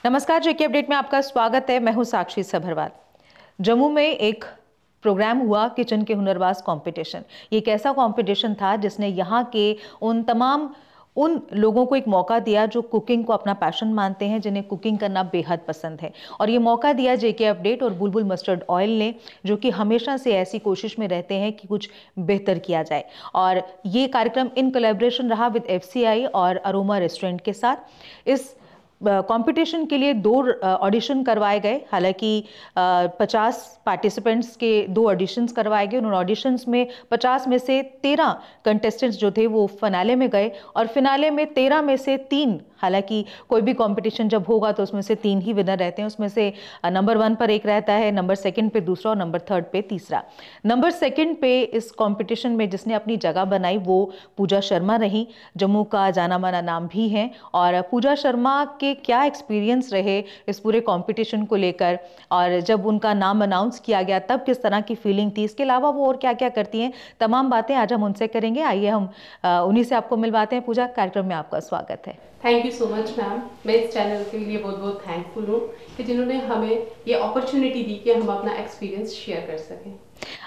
नमस्कार, जेके अपडेट में आपका स्वागत है। मैं हूं साक्षी सभरवाल। जम्मू में एक प्रोग्राम हुआ किचन के हुनरबाज कंपटीशन। ये एक ऐसा कंपटीशन था जिसने यहाँ के उन लोगों को एक मौका दिया जो कुकिंग को अपना पैशन मानते हैं, जिन्हें कुकिंग करना बेहद पसंद है। और ये मौका दिया जेके अपडेट और बुलबुल मस्टर्ड ऑयल ने, जो कि हमेशा से ऐसी कोशिश में रहते हैं कि कुछ बेहतर किया जाए। और ये कार्यक्रम इन कोलैबोरेशन रहा विद एफसीआई और अरोमा रेस्टोरेंट के साथ। इस कंपटीशन के लिए 2 ऑडिशन करवाए गए। हालांकि 50 पार्टिसिपेंट्स के 2 ऑडिशंस करवाए गए। उन ऑडिशंस में 50 में से 13 कंटेस्टेंट्स जो थे वो फिनाले में गए और फिनाले में 13 में से 3, हालांकि कोई भी कंपटीशन जब होगा तो उसमें से 3 ही विनर रहते हैं। उसमें से नंबर 1 पर एक रहता है, नंबर 2 पे दूसरा और नंबर 3 पे तीसरा। नंबर 2 पे इस कंपटीशन में जिसने अपनी जगह बनाई वो पूजा शर्मा रही। जम्मू का जाना माना नाम भी है। और पूजा शर्मा के क्या एक्सपीरियंस रहे इस पूरे कंपटीशन को लेकर, और जब उनका नाम अनाउंस किया गया तब किस तरह की फीलिंग थी, इसके अलावा वो और क्या क्या करती हैं, तमाम बातें आज हम उनसे करेंगे। आइए हम उन्हीं से आपको मिलवाते हैं। पूजा, कार्यक्रम में आपका स्वागत है। Thank you so much ma'am. मैं इस चैनल के लिए बहुत बहुत थैंकफुल हूँ कि जिन्होंने हमें ये अपॉर्चुनिटी दी कि हम अपना एक्सपीरियंस शेयर कर सकें।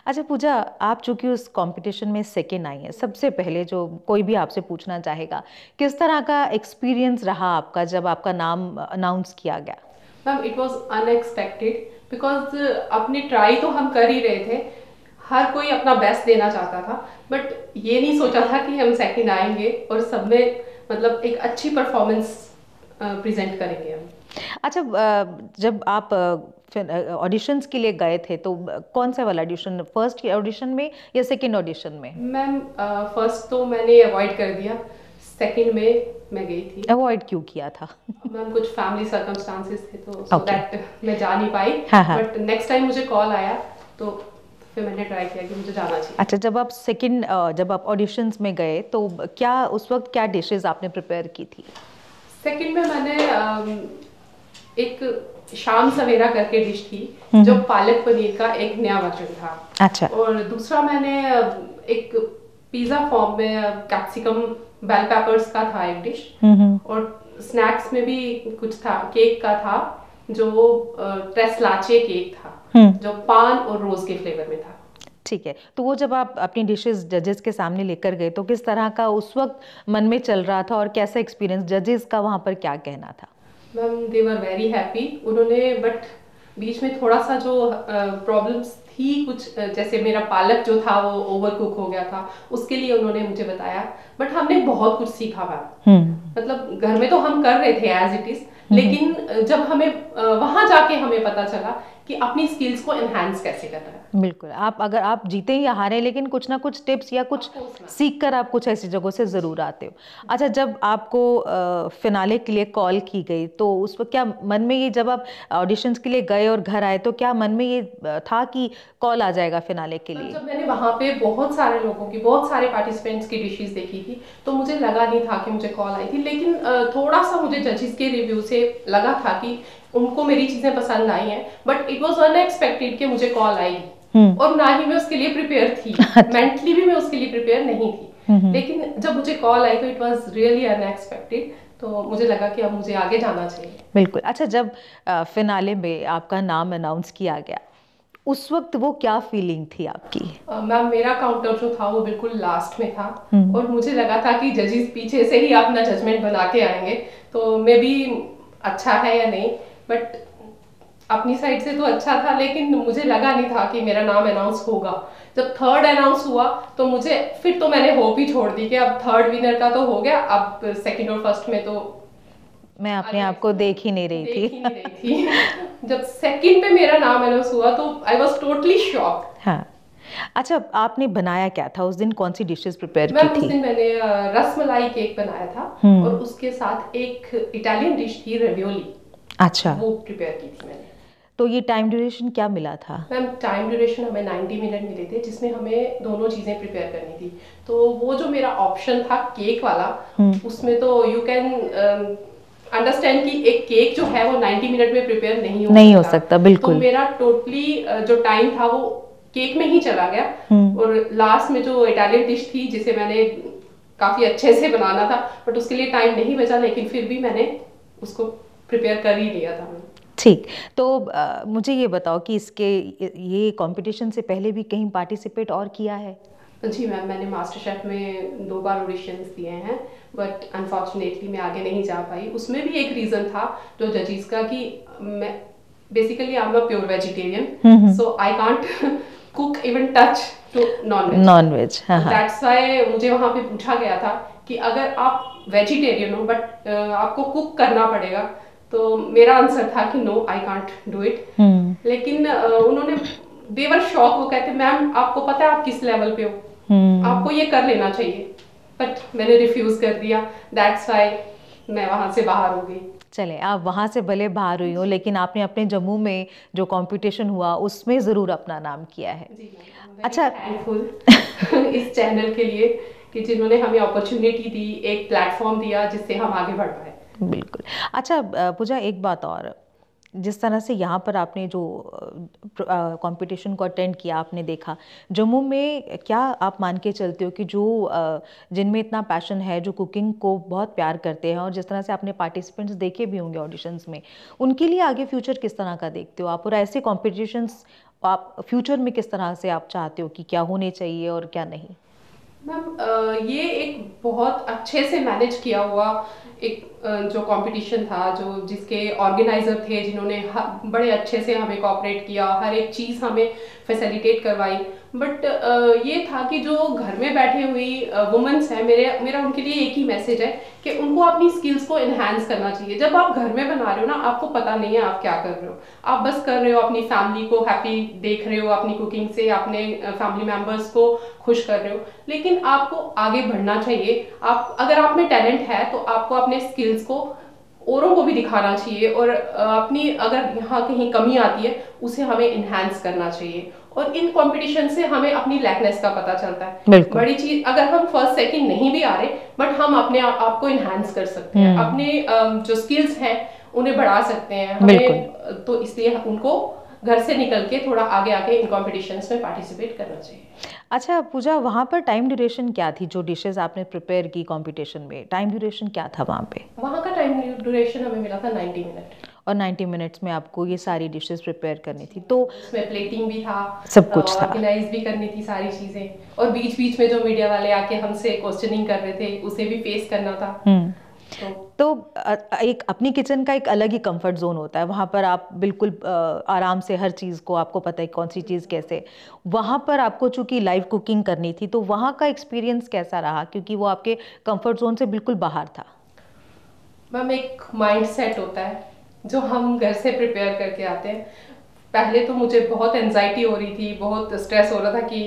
अच्छा पूजा, आप चूंकि उस कंपटीशन में सेकेंड आई हैं, सबसे पहले जो कोई भी आपसे पूछना चाहेगा, किस तरह का एक्सपीरियंस रहा आपका जब आपका नाम अनाउंस किया गया? Ma'am, it was unexpected because अपनी ट्राई तो हम कर ही रहे थे, हर कोई अपना बेस्ट देना चाहता था, बट ये नहीं सोचा था कि हम सेकंड आएंगे और सब में मतलब एक अच्छी परफॉर्मेंस प्रेजेंट करेंगे हम। अच्छा, जब आप ऑडिशंस के लिए गए थे तो कौन सा वाला ऑडिशन, फर्स्ट ऑडिशन में या सेकंड ऑडिशन में? मैम, फर्स्ट तो मैंने अवॉइड कर दिया, सेकंड में मैं गई थी। अवॉइड क्यों किया था? मैम, कुछ फैमिली सर्कमस्टांसेस थे तो सो Okay. दैट मैं जा नहीं पाई। हाँ। बट नेक्स्ट टाइम मुझे कॉल आया तो फिर मैंने ट्राई किया कि मुझे जाना चाहिए। अच्छा, जब आप ऑडिशंस में गए तो क्या उस वक्त क्या डिशेस आपने प्रिपेयर की थी? सेकंड में मैंने एक शाम सवेरा करके डिश थी जो पालक पनीर का एक नया वर्जन था। अच्छा। और दूसरा मैंने एक पिज्जा फॉर्म में कैप्सिकम बेल पेपर्स का था एक डिश। और स्नैक्स में भी कुछ था, केक का था जो ट्रेसलाचे केक था जो पान और रोज के फ्लेवर में था। ठीक है, तो वो जब आप अपनी डिशेस जजेस के सामने लेकर गए तो किस तरह का उस वक्त मन में चल रहा था और कैसा एक्सपीरियंस, जजेस का वहां पर क्या कहना था? Ma'am, they were very happy. उन्होंने बट बीच में थोड़ा सा जो प्रॉब्लम्स थी, कुछ जैसे मेरा पालक जो था वो ओवर कुक हो गया था, उसके लिए उन्होंने मुझे बताया। बट हमने बहुत कुछ सीखा मैम। मतलब घर में तो हम कर रहे थे एज इट इज, लेकिन जब हमें वहां जाके हमें पता चला कि अपनी स्किल्स को एनहांस कैसे करना है। बिल्कुल, अगर आप जीते या हारे, लेकिन कुछ ना कुछ टिप्स या कुछ सीख कर आप कुछ ऐसी जगहों से ज़रूर आते हो। अच्छा, जब आपको फिनाले के लिए कॉल की गई तो उस वक्त क्या मन में ये, जब आप ऑडिशंस के लिए गए और घर आए तो क्या मन में ये था कि कॉल आ जाएगा फिनाले के लिए? जब मैंने वहाँ पे बहुत सारे लोगों की, बहुत सारे पार्टिसिपेंट्स की डिशेस देखी थी तो मुझे लगा नहीं था कि मुझे कॉल आई थी, लेकिन थोड़ा सा मुझे जजेस के रिव्यू से लगा था कि उनको मेरी चीजें पसंद आई हैं। बट इट वाज अनएक्सपेक्टेड कि मुझे कॉल आई और ना ही मैं उसके लिए प्रिपेयर थी। मेंटली भी मैं उसके लिए प्रिपेयर नहीं थी। लेकिन जब मुझे कॉल आई तो इट वाज रियली अनएक्सपेक्टेड, तो मुझे लगा कि अब मुझे आगे जाना चाहिए। बिल्कुल। अच्छा, जब फिनाले में आपका नाम अनाउंस किया गया उस वक्त वो क्या फीलिंग थी आपकी? मैम, मेरा काउंटर जो था वो बिल्कुल लास्ट में था और मुझे लगा था कि जजेस पीछे से ही अपना जजमेंट बना के आएंगे, तो मे बी अच्छा है या नहीं। बट अपनी साइड से तो अच्छा था, लेकिन मुझे लगा नहीं था कि मेरा नाम अनाउंस होगा। जब थर्ड अनाउंस हुआ तो मुझे फिर तो मैंने होप ही छोड़ दी कि अब थर्ड विनर का तो हो गया, अब सेकंड और फर्स्ट में तो मैं अपने आप को देख ही नहीं रही थी। जब सेकंड पे मेरा नाम अनाउंस हुआ तो आई वाज टोटली शॉक्ड। हाँ। अच्छा, आपने बनाया क्या था उस दिन, कौन सी डिशेस प्रिपेयर की मैम, थी? उस दिन मैंने रसमलाई केक बनाया था और उसके साथ एक इटालियन डिश थी रेवियोली। अच्छा, वो प्रिपेयर की थी मैंने। तो ये टाइम ड्यूरेशन क्या मिला था? मैम, टाइम ड्यूरेशन हमें 90 मिनट मिले थे, जिसमें हमें दोनों चीज़ें प्रिपेयर करनी थी। तो वो जो मेरा ऑप्शन था केक वाला, उसमें तो यू कैन अंडरस्टैंड कि एक केक जो है वो 90 मिनट में प्रिपेयर नहीं हो सकता। बिल्कुल। तो मेरा टोटली जो टाइम था वो केक में ही चला गया। और लास्ट में जो इटालियन डिश थी जिसे मैंने काफ़ी अच्छे से बनाना था, बट उसके लिए टाइम नहीं बचा, लेकिन फिर भी मैंने उसको प्रिपेयर कर ही लिया था मैंने। ठीक, तो मुझे ये बताओ कि ये कंपटीशन से पहले भी कहीं पार्टिसिपेट और किया है? जी मैम, मैंने मास्टर शेफ में 2 बार ऑडिशंस दिए हैं, बट अनफॉर्चुनेटली मैं आगे नहीं जा पाई। उसमें भी एक रीज़न था जो जजेस का कि मैं basically I am a pure vegetarian, so I can't cook even touch to non-veg. हाँ, हाँ। दैट्स व्हाई मुझे वहाँ पे पूछा गया था कि अगर आप वेजिटेरियन हो बट आपको कुक करना पड़ेगा, तो मेरा आंसर था कि no, I can't do it. लेकिन उन्होंने दे वर शॉक, वो कहते मैम आपको पता है आप किस लेवल पे हो, आपको ये कर लेना चाहिए, बट मैंने रिफ्यूज कर दिया। दैट्स व्हाई मैं वहां से बाहर हो गई। चले, आप वहाँ से भले बाहर हुई हो, लेकिन आपने अपने जम्मू में जो कंपटीशन हुआ उसमें ज़रूर अपना नाम किया है। जी मैम, अच्छा, थैंकफुल इस चैनल के लिए कि जिन्होंने हमें अपॉर्चुनिटी दी, एक प्लेटफॉर्म दिया जिससे हम आगे बढ़ पाए। बिल्कुल। अच्छा पूजा, एक बात और, जिस तरह से यहाँ पर आपने जो कंपटीशन को अटेंड किया, आपने देखा जम्मू में, क्या आप मान के चलते हो कि जो जिनमें इतना पैशन है, जो कुकिंग को बहुत प्यार करते हैं, और जिस तरह से आपने पार्टिसिपेंट्स देखे भी होंगे ऑडिशंस में, उनके लिए आगे फ्यूचर किस तरह का देखते हो आप? और ऐसे कॉम्पिटिशन्स आप फ्यूचर में किस तरह से आप चाहते हो कि क्या होने चाहिए और क्या नहीं? मैम ये एक बहुत अच्छे से मैनेज किया हुआ एक जो कंपटीशन था, जो जिसके ऑर्गेनाइजर थे, जिन्होंने बड़े अच्छे से हमें कोऑपरेट किया, हर एक चीज़ हमें फैसिलिटेट करवाई। बट ये था कि जो घर में बैठी हुई वुमेन्स हैं, मेरा उनके लिए एक ही मैसेज है कि उनको अपनी स्किल्स को इन्हांस करना चाहिए। जब आप घर में बना रहे हो ना, आपको पता नहीं है आप क्या कर रहे हो, आप बस कर रहे हो, अपनी फैमिली को हैप्पी देख रहे हो, अपनी कुकिंग से अपने फैमिली मेम्बर्स को खुश कर रहे हो, लेकिन आपको आगे बढ़ना चाहिए। आप अगर आप में टैलेंट है तो आपको अपने स्किल्स को औरों को भी दिखाना चाहिए, और अपनी अगर यहाँ कहीं कमी आती है उसे हमें इन्हांस करना चाहिए। और इन कंपटीशन से हमें अपनी लैकनेस का पता चलता है। बड़ी चीज, अगर हम फर्स्ट सेकंड नहीं भी आ रहे, बट हम अपने आप को इन्हांस कर सकते हैं, अपने जो स्किल्स हैं उन्हें बढ़ा सकते हैं हमें। तो इसलिए उनको घर से निकल के थोड़ा आगे आके इन कॉम्पिटिशन्स में पार्टिसिपेट करना चाहिए। अच्छा पूजा, वहाँ पर टाइम ड्यूरेशन क्या थी? जो डिशेस आपने प्रिपेयर की कंपटीशन में, टाइम ड्यूरेशन क्या था वहाँ पे? वहाँ का टाइम ड्यूरेशन हमें मिला था 90 मिनट, और 90 मिनट्स में आपको ये सारी डिशेस प्रिपेयर करनी थी, तो उसमें प्लेटिंग भी था, सब कुछ था, ऑर्गेनाइज भी करनी थी सारी चीज़ें, और बीच बीच में जो मीडिया वाले आके हमसे क्वेश्चनिंग कर रहे थे उसे भी फेस करना था। तो एक अपनी किचन का एक अलग ही कंफर्ट जोन होता है, वहाँ पर आप बिल्कुल आराम से हर चीज़ को, आपको पता है कौन सी चीज़ कैसे। वहाँ पर आपको चूँकि लाइव कुकिंग करनी थी, तो वहाँ का एक्सपीरियंस कैसा रहा, क्योंकि वो आपके कंफर्ट जोन से बिल्कुल बाहर था? मैम एक माइंड सेट होता है जो हम घर से प्रिपेयर करके आते हैं। पहले तो मुझे बहुत एंजाइटी हो रही थी, बहुत स्ट्रेस हो रहा था कि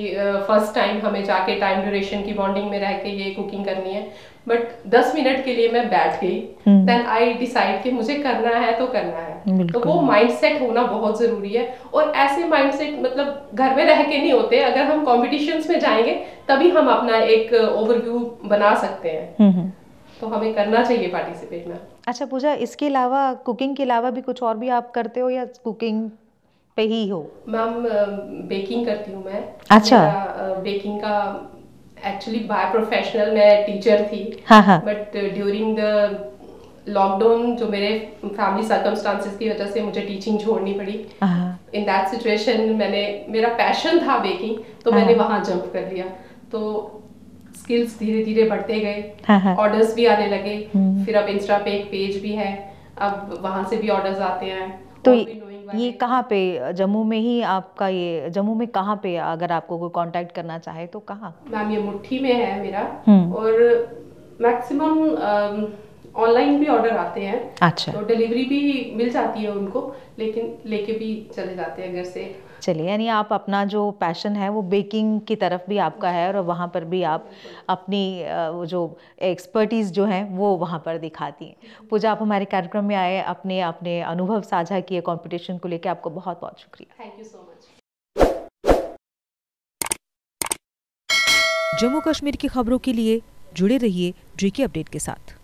फर्स्ट टाइम हमें जाके टाइम ड्यूरेशन की बॉन्डिंग में रह के ये कुकिंग करनी है, बट 10 मिनट के लिए मैं बैठ गई। देन आई डिसाइड कि मुझे करना है तो करना है। तो वो माइंडसेट होना बहुत ज़रूरी है, और ऐसे माइंडसेट मतलब घर में रह के नहीं होते, अगर हम कॉम्पिटिशन्स में जाएंगे तभी हम अपना एक ओवरव्यू बना सकते हैं। तो हमें करना चाहिए पार्टिसिपेट में। अच्छा पूजा, इसके अलावा, कुकिंग के अलावा भी कुछ और भी आप करते हो या कुकिंग पे ही हो? मैम बेकिंग करती हूँ मैं। अच्छा। बेकिंग का एक्चुअली बाय प्रोफेशनल मैं टीचर थी, बट ड्यूरिंग द लॉकडाउन जो मेरे फैमिली सर्कमस्टांसेस की वजह से मुझे टीचिंग छोड़नी पड़ी। इन दैट सिचुएशन मेरा पैशन था बेकिंग, तो मैंने वहाँ जंप कर लिया। तो स्किल्स धीरे धीरे बढ़ते गए, ऑर्डर्स भी आने लगे, फिर अब इंस्टा पे एक पेज भी है, अब वहाँ से भी ऑर्डर्स आते हैं। तो ये कहाँ पे, जम्मू में ही आपका, ये जम्मू में कहाँ पे, अगर आपको कोई कांटेक्ट करना चाहे तो कहाँ? मैम ये मुट्ठी में है मेरा, और मैक्सिमम ऑनलाइन भी ऑर्डर आते हैं। अच्छा। तो डिलीवरी भी मिल जाती है उनको, लेकिन लेके भी चले जाते हैं घर से। चलिए, यानी आप अपना जो पैशन है वो बेकिंग की तरफ भी आपका है, और वहाँ पर भी आप अपनी वो जो एक्सपर्टीज़ जो हैं वो वहाँ पर दिखाती हैं। पूजा, आप हमारे कार्यक्रम में आए, अपने अनुभव साझा किए कंपटीशन को लेकर, आपको बहुत बहुत शुक्रिया। Thank you so much. Jammu Kashmir की खबरों के लिए जुड़े रहिए JK अपडेट के साथ।